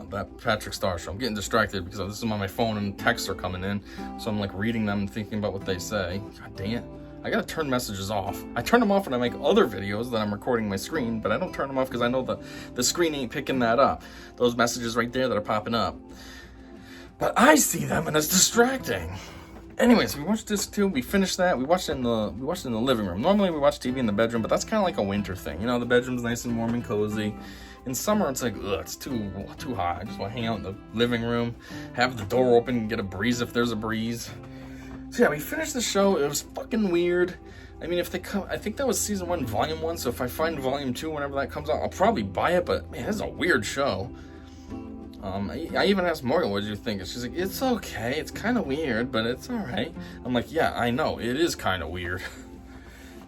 A: that Patrick Star Show. I'm getting distracted because this is on my phone and texts are coming in, so I'm like reading them and thinking about what they say. God dang it. I gotta turn messages off. I turn them off when I make other videos that I'm recording my screen, but I don't turn them off because I know the screen ain't picking that up. Those messages right there that are popping up. But I see them and it's distracting. Anyways, we watched disc 2, we finished that, we watched it in the living room. Normally we watch TV in the bedroom, but that's kind of like a winter thing. You know, the bedroom's nice and warm and cozy. In summer, it's like, ugh, it's too hot. I just want to hang out in the living room, have the door open, and get a breeze if there's a breeze. So yeah, we finished the show. It was fucking weird. I mean, if they come, I think that was season 1, volume 1. So if I find volume 2, whenever that comes out, I'll probably buy it. But man, this is a weird show. I even asked Morgan, what did you think? And she's like, it's okay. It's kind of weird, but it's all right. I'm like, yeah, I know. It is kind of weird.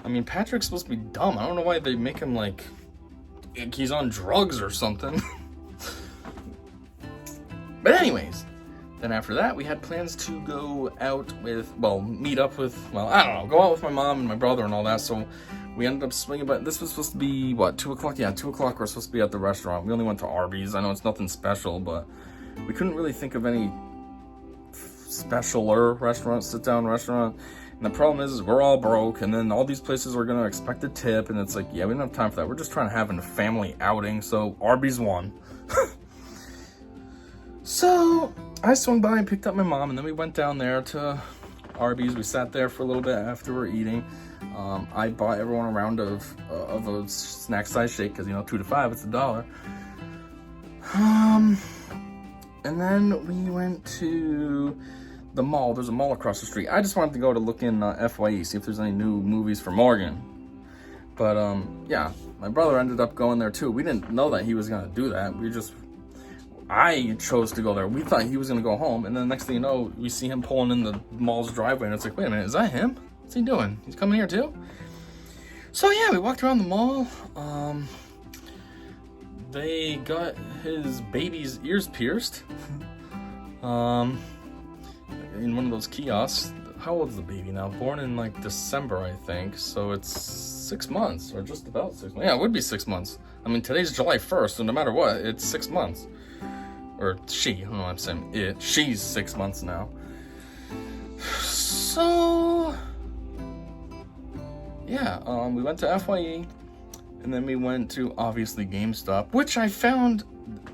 A: I mean, Patrick's supposed to be dumb. I don't know why they make him like he's on drugs or something. But anyways, then after that, we had plans to go out with, meet up with, I don't know, go out with my mom and my brother and all that. So we ended up swinging, but this was supposed to be, 2 o'clock? Yeah, 2 o'clock we're supposed to be at the restaurant. We only went to Arby's. I know it's nothing special, but we couldn't really think of any specialer restaurant, sit-down restaurant. And the problem is we're all broke, and then all these places are going to expect a tip, and it's like, yeah, we don't have time for that. We're just trying to have a family outing, so Arby's won. So I swung by and picked up my mom, and then we went down there to Arby's. We sat there for a little bit after we're eating. I bought everyone a round of a snack size shake because, 2 to 5, it's $1. And then we went to the mall. There's a mall across the street. I just wanted to go to look in FYE, see if there's any new movies for Morgan. But yeah, my brother ended up going there too. We didn't know that he was gonna do that. I chose to go there. We thought he was gonna go home, and then the next thing you know, we see him pulling in the mall's driveway, and it's like, wait a minute, is that him? What's he doing? He's coming here too? So yeah, we walked around the mall. They got his baby's ears pierced. In one of those kiosks. How old is the baby now? Born in like December, I think. So it's 6 months, or just about 6 months. Yeah, it would be 6 months. I mean, today's July 1st, so no matter what, it's 6 months. Or she, I don't know what I'm saying. It. She's 6 months now. So yeah, we went to FYE, and then we went to, obviously, GameStop, which I found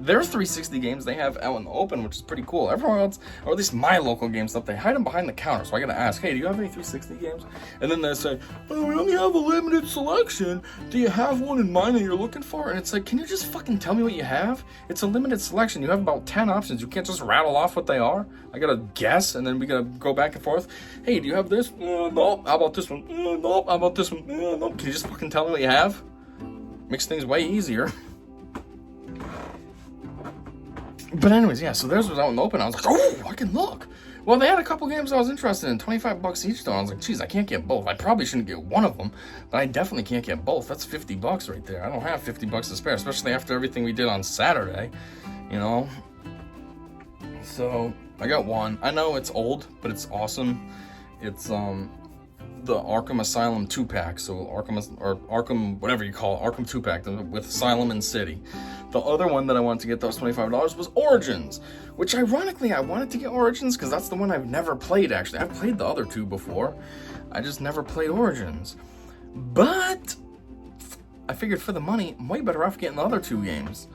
A: their 360 games they have out in the open, which is pretty cool. Everywhere else, or at least my local GameStop, they hide them behind the counter. So I gotta ask, hey, do you have any 360 games? And then they say, oh, we only have a limited selection. Do you have one in mind that you're looking for? And it's like, can you just fucking tell me what you have? It's a limited selection. You have about 10 options. You can't just rattle off what they are. I gotta guess, and then we gotta go back and forth. Hey, do you have this? Nope. How about this one? Nope. How about this one? Nope. Can you just fucking tell me what you have? Makes things way easier. But anyways, yeah, so theirs was out in the open. I was like, oh, I can look. Well, they had a couple games I was interested in, $25 each though. I was like, geez, I can't get both. I probably shouldn't get one of them, but I definitely can't get both. That's $50 right there. I don't have $50 to spare, especially after everything we did on Saturday, you know? So I got one. I know it's old, but it's awesome. It's the Arkham Asylum 2-pack. So Arkham, whatever you call it, Arkham 2-pack with Asylum and City. The other one that I wanted to get that was $25 was Origins, which ironically I wanted to get Origins because that's the one I've never played actually. I've played the other two before. I just never played Origins. But I figured for the money, I'm way better off getting the other two games.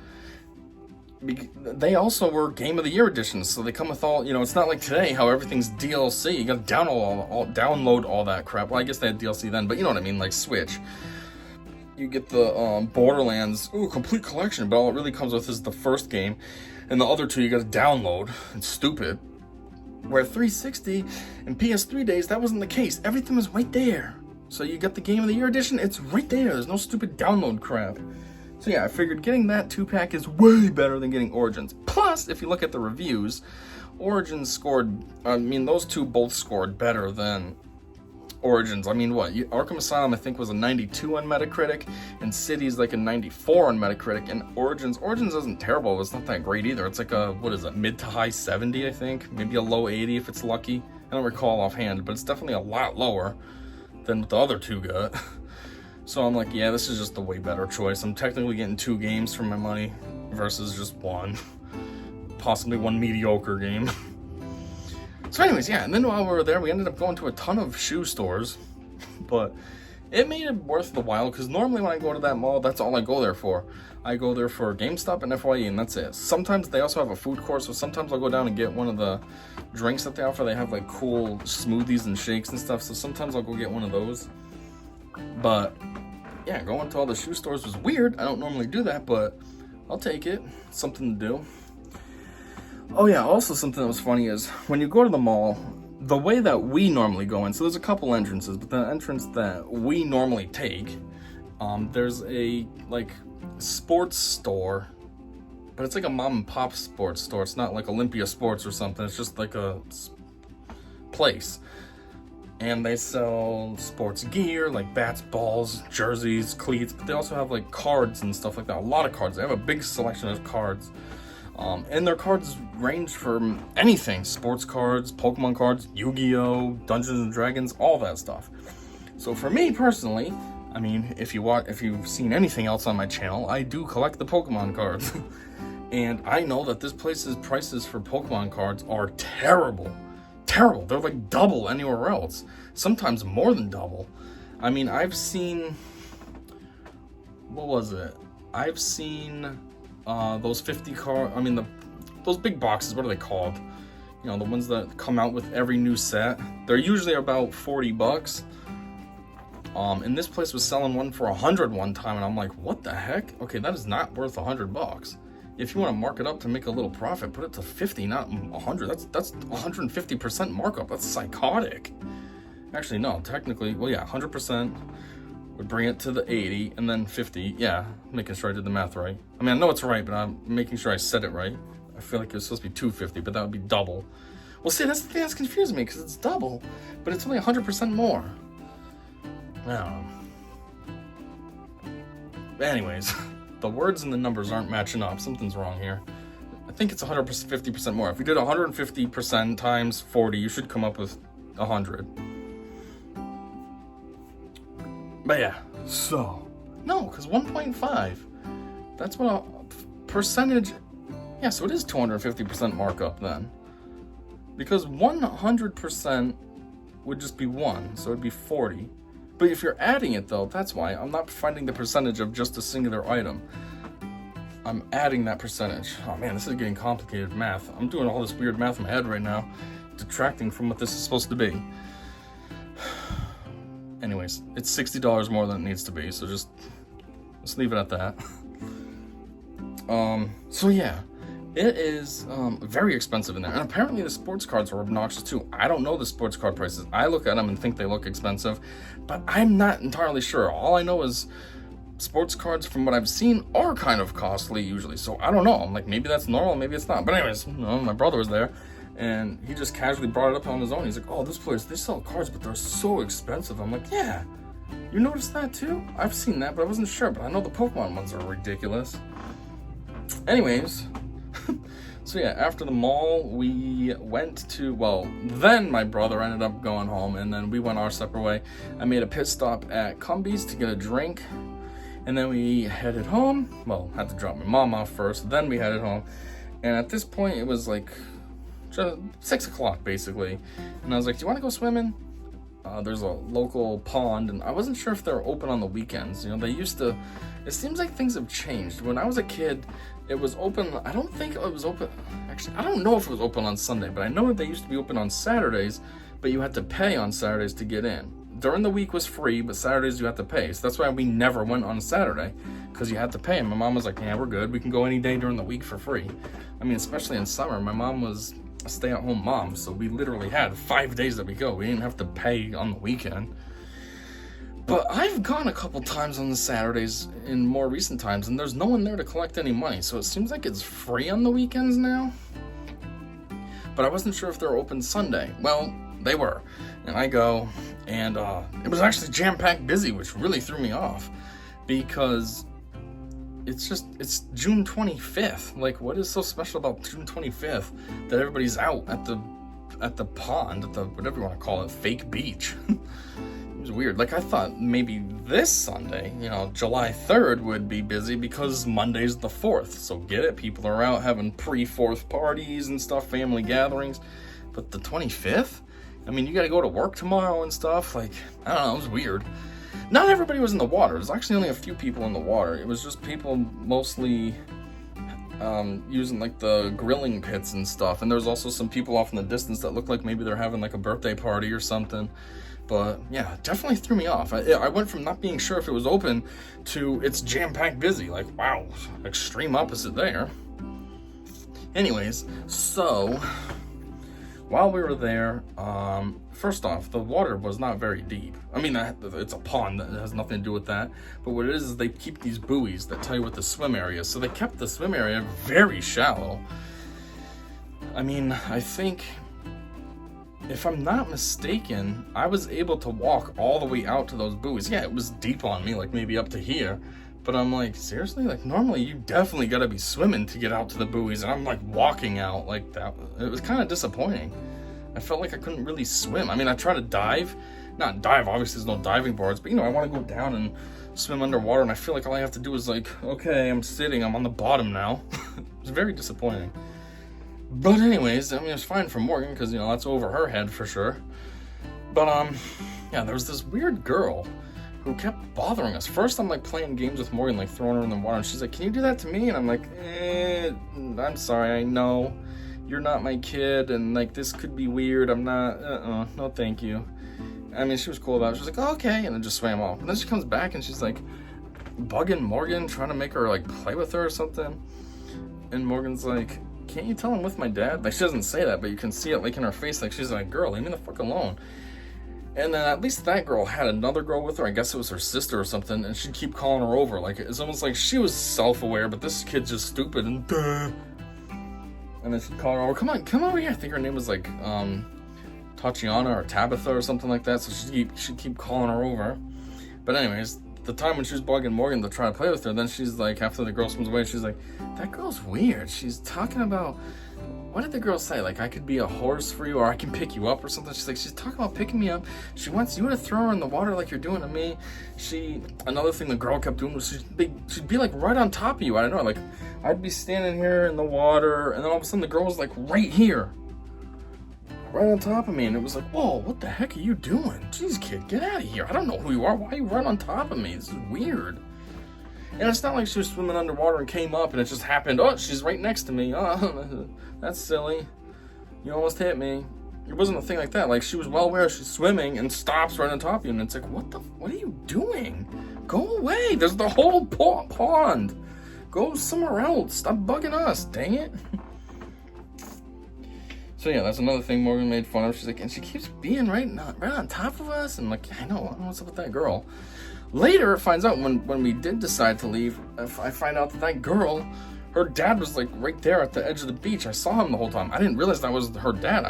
A: They also were Game of the Year editions, so they come with all, it's not like today how everything's DLC. You gotta download all that crap. Well, I guess they had DLC then, but you know what I mean, like Switch. You get the Borderlands, complete collection, but all it really comes with is the first game, and the other two you gotta download. It's stupid. Where 360 and PS3 days, that wasn't the case. Everything was right there. So you got the Game of the Year edition, it's right there. There's no stupid download crap. So yeah, I figured getting that 2-pack is way better than getting Origins. Plus, if you look at the reviews, Origins scored, those two both scored better than Origins. Arkham Asylum I think was a 92 on Metacritic, and City's like a 94 on Metacritic, and Origins isn't terrible, it's not that great either. It's like a, mid to high 70 I think, maybe a low 80 if it's lucky. I don't recall offhand, but it's definitely a lot lower than what the other two got. So I'm like, yeah, this is just the way better choice. I'm technically getting 2 games for my money versus just one. Possibly one mediocre game. So anyways, yeah, and then while we were there, we ended up going to a ton of shoe stores. But it made it worth the while, because normally when I go to that mall, that's all I go there for. I go there for GameStop and FYE, and that's it. Sometimes they also have a food court, so sometimes I'll go down and get one of the drinks that they offer. They have like cool smoothies and shakes and stuff, so sometimes I'll go get one of those. But yeah, going to all the shoe stores was weird. I don't normally do that, but I'll take it. It's something to do. Oh yeah, also something that was funny is when you go to the mall, the way that we normally go in, so there's a couple entrances, but the entrance that we normally take, there's a like sports store, but it's like a mom and pop sports store. It's not like Olympia Sports or something. It's just like a place. And they sell sports gear, like bats, balls, jerseys, cleats, but they also have like cards and stuff like that. A lot of cards. They have a big selection of cards. And their cards range from anything. Sports cards, Pokemon cards, Yu-Gi-Oh!, Dungeons and Dragons, all that stuff. So for me personally, if you've seen anything else on my channel, I do collect the Pokemon cards. And I know that this place's prices for Pokemon cards are terrible. They're like double anywhere else, sometimes more than double. I've seen, I've seen those 50 those big boxes, what are they called? The ones that come out with every new set. They're usually about $40. And this place was selling one for $100 one time, and I'm like, what the heck? Okay, that is not worth $100. If you want to mark it up to make a little profit, put it to 50, not 100. That's 150% markup. That's psychotic. Actually, no, technically, 100% would bring it to the 80, and then 50, yeah, making sure I did the math right. I know it's right, but I'm making sure I said it right. I feel like it was supposed to be 250, but that would be double. Well, see, that's the thing that's confusing me, because it's double, but it's only 100% more. I don't know. Anyways. The words and the numbers aren't matching up. Something's wrong here. I think it's 150% more. If we did 150% times 40, you should come up with 100. But yeah, so no, because 1.5. That's what a percentage. Yeah, so it is 250% markup then, because 100% would just be 1, so it'd be 40. But if you're adding it though, that's why I'm not finding the percentage of just a singular item. I'm adding that percentage. Oh man, this is getting complicated math. I'm doing all this weird math in my head right now, detracting from what this is supposed to be. Anyways, it's $60 more than it needs to be, so just let's leave it at that. So yeah, it is very expensive in there, and apparently the sports cards are obnoxious too. I don't know the sports card prices. I look at them and think they look expensive, but I'm not entirely sure. All I know is sports cards, from what I've seen, are kind of costly usually. So I don't know. I'm like, maybe that's normal, maybe it's not. But anyways, my brother was there, and he just casually brought it up on his own. He's like, oh, this place, they sell cards, but they're so expensive. I'm like, yeah, you noticed that too? I've seen that, but I wasn't sure. But I know the Pokemon ones are ridiculous. Anyways, so yeah, after the mall, we went to, well, then my brother ended up going home, and then we went our separate way. I made a pit stop at Cumbies to get a drink, and then we headed home. Well, had to drop my mom off first, then we headed home. And at this point, it was like just 6 o'clock, basically. And I was like, do you want to go swimming? There's a local pond, and I wasn't sure if they were open on the weekends. You know, they used to, it seems like things have changed. When I was a kid, it was open, I don't think it was open, actually, I don't know if it was open on Sunday, but I know that they used to be open on Saturdays, but you had to pay on Saturdays to get in. During the week was free, but Saturdays you had to pay. So that's why we never went on Saturday, because you had to pay. And my mom was like, yeah, we're good. We can go any day during the week for free. I mean, especially in summer, my mom was a stay-at-home mom, so we literally had 5 days that we go. We didn't have to pay on the weekend. But I've gone a couple times on the Saturdays in more recent times, and there's no one there to collect any money, so it seems like it's free on the weekends now. But I wasn't sure if they were open Sunday. Well, they were. And I go, and it was actually jam-packed busy, which really threw me off, because it's June 25th. Like, what is so special about June 25th that everybody's out at the pond, at the, whatever you want to call it, fake beach? It was weird. Like, I thought maybe this Sunday, you know, July 3rd would be busy because Monday's the 4th. So get it? People are out having pre-4th parties and stuff, family gatherings. But the 25th? I mean, you gotta go to work tomorrow and stuff. Like, I don't know, it was weird. Not everybody was in the water. There's actually only a few people in the water. It was just people mostly using like the grilling pits and stuff. And there was also some people off in the distance that looked like maybe they're having like a birthday party or something. But yeah, it definitely threw me off. I went from not being sure if it was open to it's jam-packed busy. Like, wow, extreme opposite there. Anyways, so while we were there, first off, the water was not very deep. I mean, it's a pond, that has nothing to do with that. But what it is they keep these buoys that tell you what the swim area is. So they kept the swim area very shallow. I mean, I think, if I'm not mistaken, I was able to walk all the way out to those buoys. Yeah, it was deep on me, like maybe up to here. But I'm like, seriously? Like, normally you definitely gotta be swimming to get out to the buoys, and I'm like walking out like that. It was kind of disappointing. I felt like I couldn't really swim. I mean, I tried to dive. Not dive, obviously there's no diving boards, but you know, I want to go down and swim underwater, and I feel like all I have to do is like, okay, I'm sitting, I'm on the bottom now. It was very disappointing. But anyways, I mean, it's fine for Morgan, because, you know, that's over her head for sure. But, yeah, there was this weird girl who kept bothering us. First, I'm, like, playing games with Morgan, like, throwing her in the water, and she's like, can you do that to me? And I'm like, I'm sorry, I know. You're not my kid, and, like, this could be weird. I'm not, no thank you. I mean, she was cool about it. She was like, oh, okay, and then just swam off. And then she comes back, and she's, like, bugging Morgan, trying to make her, like, play with her or something. And Morgan's like, can't you tell I'm with my dad? Like, she doesn't say that, but you can see it, like, in her face. Like, she's like, girl, leave me the fuck alone. And then at least that girl had another girl with her. I guess it was her sister or something, and she'd keep calling her over. Like, it's almost like she was self-aware, but this kid's just stupid and duh. And then she'd call her over, come over here. I think her name was, like, Tatiana or Tabitha or something like that. So she'd keep calling her over. But anyways, the time when she was bugging Morgan to try to play with her, then she's like, after the girl swims away, she's like, that girl's weird. She's talking about, what did the girl say? Like, I could be a horse for you, or I can pick you up or something. She's like, she's talking about picking me up. She wants you to throw her in the water like you're doing to me. Another thing the girl kept doing was she'd be like right on top of you. I don't know, like, I'd be standing here in the water, and then all of a sudden the girl was like right here. Right on top of me, and it was like, whoa, what the heck are you doing? Jeez, kid, get out of here. I don't know who you are. Why are you right on top of me? This is weird. And it's not like she was swimming underwater and came up and it just happened. Oh, she's right next to me. Oh, that's silly. You almost hit me. It wasn't a thing like that. Like, she was well aware she's swimming and stops right on top of you. And it's like, what are you doing? Go away. There's the whole pond. Go somewhere else. Stop bugging us. Dang it. So yeah, that's another thing Morgan made fun of. She's like, and she keeps being right on top of us. And I'm like, I don't know what's up with that girl. Later, it finds out when we did decide to leave, I find out that girl, her dad was like right there at the edge of the beach. I saw him the whole time. I didn't realize that was her dad.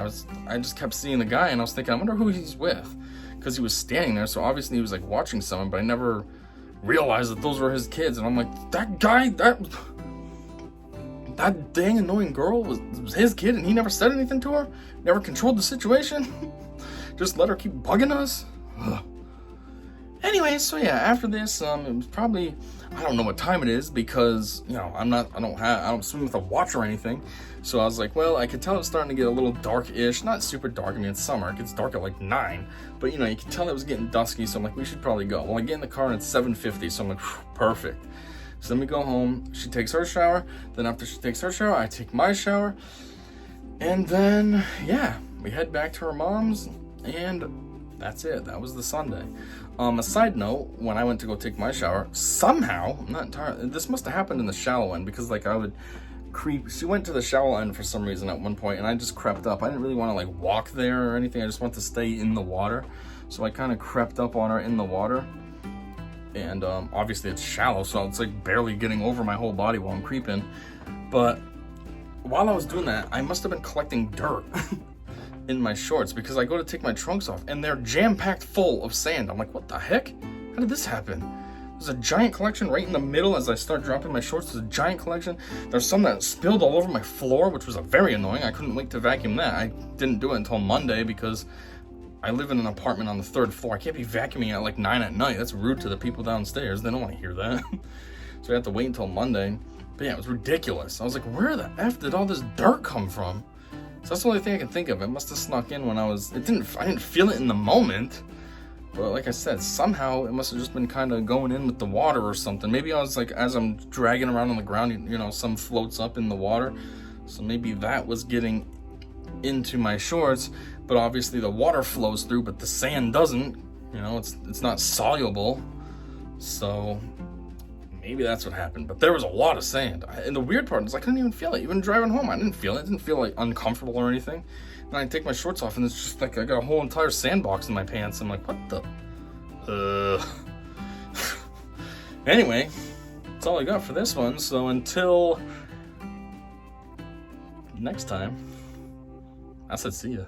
A: I just kept seeing the guy, and I was thinking, I wonder who he's with, because he was standing there. So obviously he was like watching someone, but I never realized that those were his kids. And I'm like, that guy, that dang annoying girl was his kid, and he never said anything to her, never controlled the situation, just let her keep bugging us. Ugh. Anyway, so yeah, after this, it was probably, I don't know what time it is, because, you know, I don't swim with a watch or anything. So I was like, well, I could tell it was starting to get a little dark-ish, not super dark. I mean, it's summer, it gets dark at like 9, but you know, you can tell it was getting dusky. So I'm like, we should probably go. Well, I get in the car and it's 7:50, so I'm like, perfect. So then we go home, she takes her shower, then after she takes her shower, I take my shower, and then, yeah, we head back to her mom's, and that's it. That was the Sunday. A side note, when I went to go take my shower, somehow, I'm not entirely, this must have happened in the shallow end, because like I would creep, she went to the shallow end for some reason at one point, and I just crept up. I didn't really want to like walk there or anything, I just wanted to stay in the water. So I kind of crept up on her in the water. And obviously it's shallow, so it's like barely getting over my whole body while I'm creeping. But while I was doing that, I must have been collecting dirt in my shorts, because I go to take my trunks off and they're jam-packed full of sand. I'm like, what the heck? How did this happen? There's a giant collection right in the middle. As I start dropping my shorts, there's a giant collection. There's some that spilled all over my floor, which was very annoying. I couldn't wait to vacuum that. I didn't do it until Monday, because I live in an apartment on the 3rd floor. I can't be vacuuming at like 9 at night. That's rude to the people downstairs. They don't want to hear that. So I have to wait until Monday. But yeah, it was ridiculous. I was like, where the F did all this dirt come from? So that's the only thing I can think of. It must have snuck in when I didn't feel it in the moment. But like I said, somehow it must have just been kind of going in with the water or something. Maybe I was like, as I'm dragging around on the ground, you know, some floats up in the water. So maybe that was getting into my shorts. But obviously the water flows through, but the sand doesn't. You know, it's not soluble. So maybe that's what happened. But there was a lot of sand. And the weird part is I couldn't even feel it. Even driving home, I didn't feel it. It didn't feel like uncomfortable or anything. And I take my shorts off and it's just like I got a whole entire sandbox in my pants. I'm like, what the? Anyway, that's all I got for this one. So until next time, I said see ya.